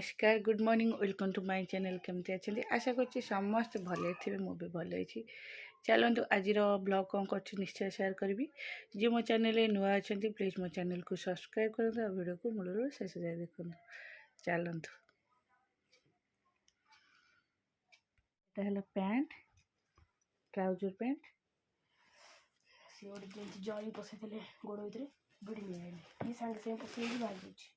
नमस्कार good morning welcome to my channel केमती अच्छे आशा कर समस्त भले थे मुझे भल अच्छी चलतु आज ब्लॉग कौन कर निश्चय शेयर करी जी मो चैनल नुआ अच्छा प्लीज मो चैनल को सब्सक्राइब करूँ और वीडियो को मूल शेष जाए देखो चलतु है पैंट ट्राउजर पैंट सी गोटे जरी पसई गोड़ भितर भिड़ी ये सागे सागे पसई बाहर जाऊँ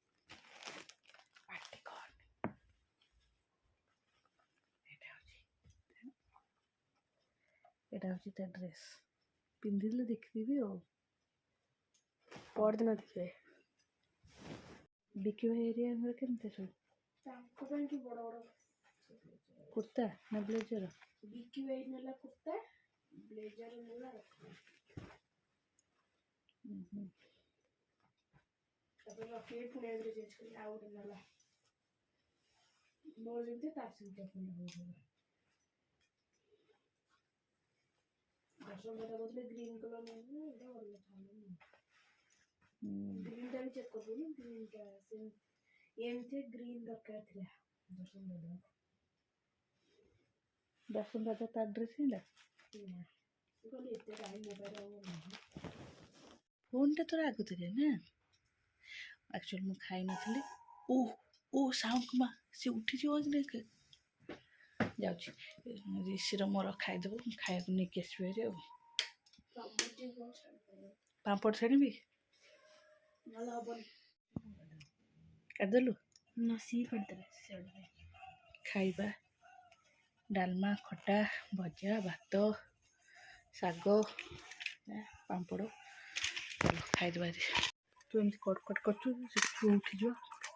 यहाँ हूँ ड्रेस पिंधिले देखी परदिन देखिए बिकी भाई एरिया केमती सब बड़ बड़ कुर्ता ना ब्लेजर बिकी भाई नेला कुर्ता ब्लेजर नेला रखे पुणे चेंज कर आ गोटे नेला मोर जमी दर्शन दादा कहते ग्रीन कलर ग्रीन टा भी चेक कर ग्रीन टा एमती ग्रीन दरकार थी दर्शन दादा तार ड्रेस है फोन टा तोर आगु थे ना एक्चुअली मुझे खाई नी ओ ओ साउंड कुमा से उठी जाऊँ ऋषिर मोर खाईदेव खाया नहीं आसवे पापड़ छाणी करदेलु खाइबा डालमा खटा भजा भात शाग पापड़ चलो खाईदे तू एम कट कट कर उठी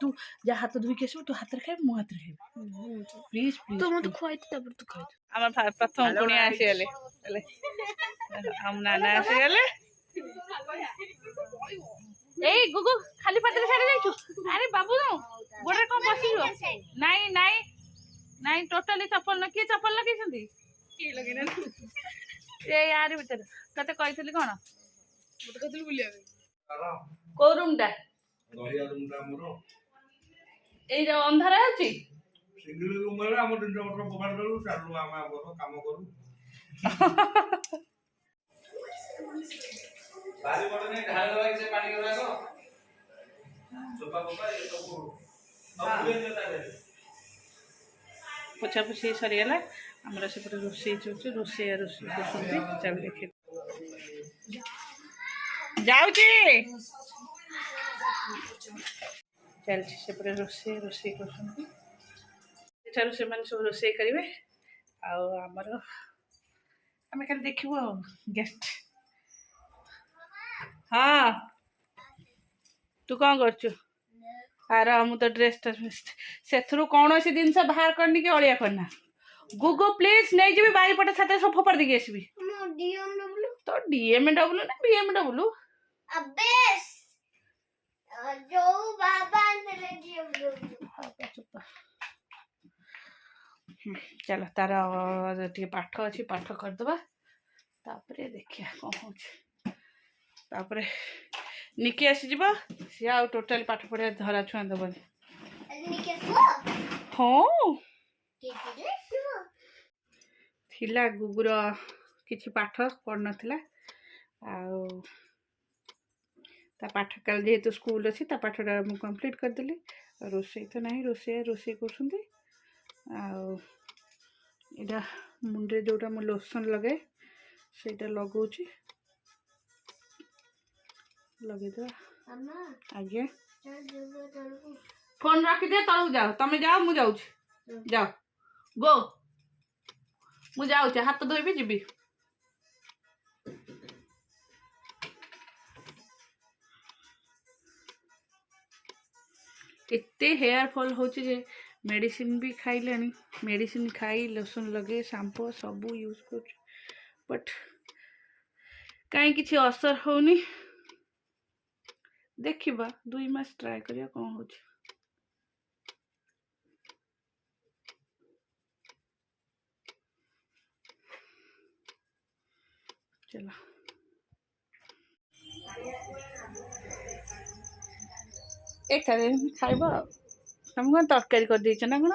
तू जा हाथ धोईक आस तू हाथ खाए मो हाथ खाइबी प्लीज प्लीज तो मत खुआई तू खाई आम प्रथम कुणिया आसीगले आम नाना आसीगले ए गुगु खाली पाटे छाड़ी जाइछु अरे बाबू नो गोडे कोन बसियो नाही नाही नाही टोटली चप्पल न के चप्पल लगे छथि के लगे ना ए यार भीतर तते कहितली कोन मते कहितली बुलिया को रूम टा गहिया रूम टा मोरो ए जो अंधार अछि सिंगल रूम रे हम दिन मोटर मोबाइल करू चालू हम काम करू बारी बड़ ने ढाल लगा से पानी गला को सोफा सोफा ये सब अब पूरे देता है पोछा पोछी सरीगला आमर सेपटे रोषे चलছে रोषे रोषे चल देखे जाऊची चलছে सेपटे रोषे रोषे करछंती एठारु से मन सब रोषे करिवे आ हमर हमें खाली देखिबो गेस्ट हाँ तू कौन कर आर मु तो ड्रेस से कौन सी जिन बाहर करनी कि अलिया करना गुगु प्लीज नहीं जी बारीपटे छात सब फोपाड़ देकी आसबि तो डीएमडब्ल्यू ना बीएमडब्ल्यू चलो तार टे पाठ अच्छी पाठ करदे तापर देखिया कौन हो तापरे निकी आसीज सी आ टोटाल पाठ पढ़ा धरा छुआ दबनी हाँ थिला गुगुर किछि पाठ पढ़ नथिला ता पाठ काल जेहेतु स्कूल अच्छी ता पाठटा मु कंप्लीट करदेली रोषे तो नहीं रोषे रोषे कर मुंडे जोटा मु लोशन लगे सेटा लगौछि लगे आगे फोन रखी दे तलू जाओ तमें जाओ मु जाऊँ जाओ गो मु जाऊँ हाथ धोबी जी एते हेयर फॉल होची जे मेडिसिन भी खाइले मेडिसिन खाई लोशन लगे शैम्पू सब यूज कर बट कहीं किसी असर होनी देखिबा 2 मास ट्राई करिया कौन हो चलो एक खाइबा तुम कौन तरकारी कर देछ ना कौन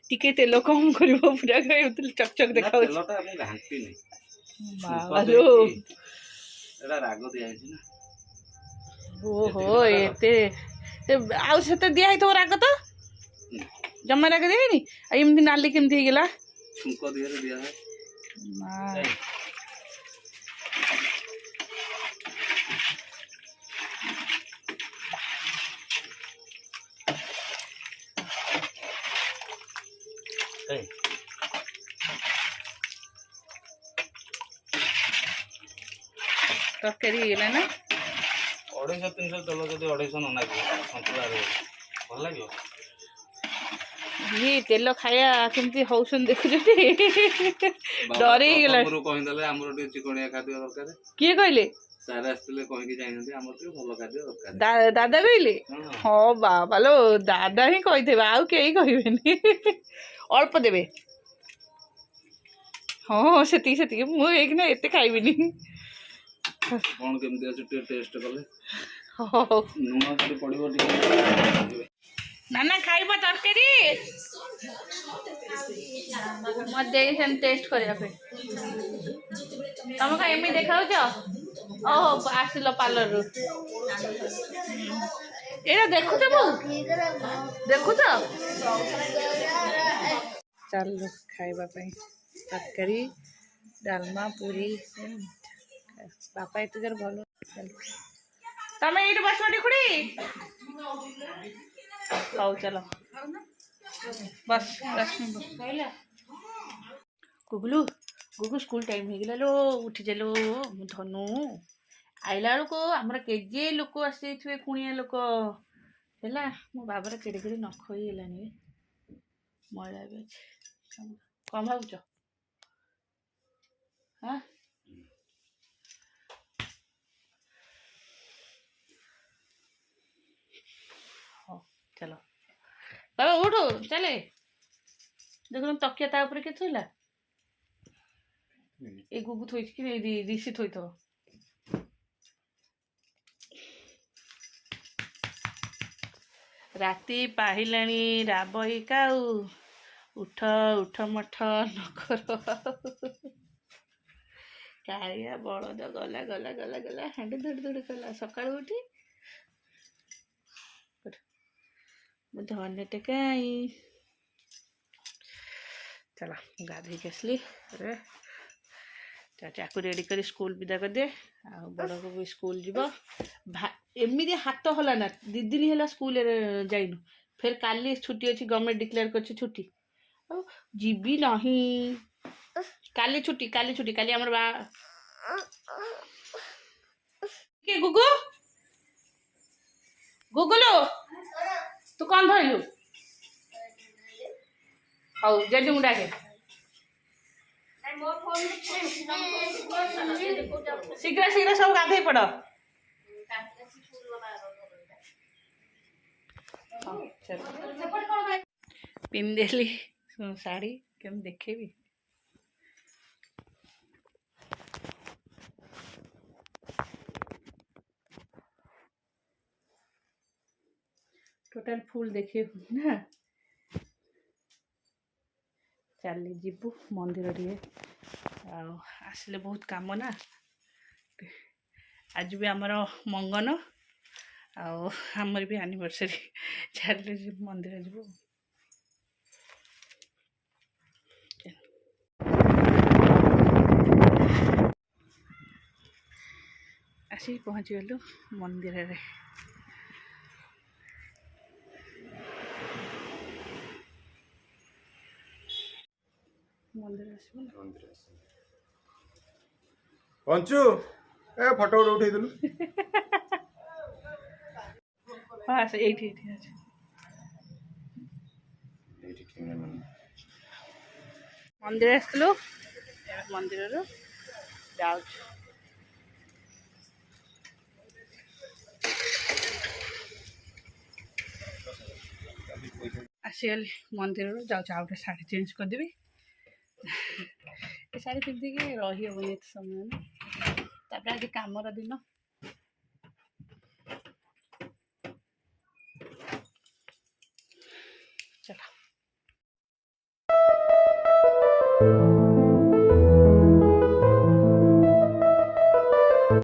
टिके तेल कम कर पूरा चकचक देखा तेलटा ମୁଁ ଘାଣ୍ଟିନି बालो ଏଟା ରାଗ ଦିଆହେଇଛି ନା ओहो एते आउ से दिया है तो राग तो जमा राग देनी एमती नाली केमती ହେଇଗଲା ଛୁଙ୍କ ଦିହରେ ଦିଆ ହୁଏ तरकारी ହେଇଗଲା ना 250-300 ତେଲ ଯଦି 250 ନ ଲାଗିବ ସନ୍ତୁଳା ଭଲ ଲାଗିବ ये तेल खाया केमती हौसन देखुछटी डरे ହେଇଗଲା हमरो कहिदले हमरो टे चिकनिया खाद्य दरकार किए कहले सारे आस्तिले कहि जाइनथि हमरो टे भलो खाद्य दरकार दादा कहले हाँ बाबा लो दादा ही कहिथेबे आउ केही कहिबेनी अल्प देबे हाँ सेती सेती मु एक ना एते खाइबिनी कोन केमती अछि टे टेस्ट कले हो नुन जदि पडिबो टिके नाना खाइबा तरकारी मत दे हम टेस्ट करिया पे तुम का एमी देखाउ छ ओहो आसिलो पार्लर रु एरा देखु त बो देखु त चल खाइबा पे तरकारी डालमा पूरी बापा एत जर भलो तमे एट बसवटी खुड़ी हौ चलो बस 10 मिनट गुगलू गुगु स्कूल टाइम हो गला लो उठी चलो धनु आइला को आमर केजे लोक आसी थे कुणिया लोक है मो बाबार केड़े केड़े नख होइलानी मैला भी अच्छे कम भावुच हाँ चलो बाबा उठो चले देखो तकिया ता ऊपर के थोइला ए गुगु थोइ कि ऋषि थोइ तो राति पाहिलाणी राबई काऊ उठ उठ मठ नकर कालिया बलद गला गला गला गला हांडी धुड़ी धुड़ी कला सकाळ उठी धन्य टेकाई चला गाधी के असली अरे चाकू रेडी कर स्कूल विदा कर दे आ बड़ को भी स्कूल जीव एमती हाथ हला ना 2 दिन है स्कूल जाइनु फिर काली छुट्टी अच्छी गवर्नमेंट डिक्लेयर कर छुट्टी जीवी नहीं काली छुट्टी काली हमर बा के गुगु गुगुलो तू कौन धरलु हौ जल्दी मुंडा के शीघ्र शीघ्र सब गाधे पड़ पिंदेली साड़ी केम देखेबी टोटल फुल देखे ना चली जीवु मंदिर टे आसले बहुत काम ना आज भी आमर मंगन आमर भी एनिवर्सरी चल मंदिर जीवु आसी पहुँची गलु मंदिर रे मंदिर पंचू ए फोटो उठे देलु हाँ से एठी अछि मंदिर आसलु मंदिर रो जाउ आसीगली मंदिर रो जाउ आउटे साड़ी चेंज कर देबी साड़ी पिंधि के रही हेबनी एत समय ना तापर आज कामर दिन चलो।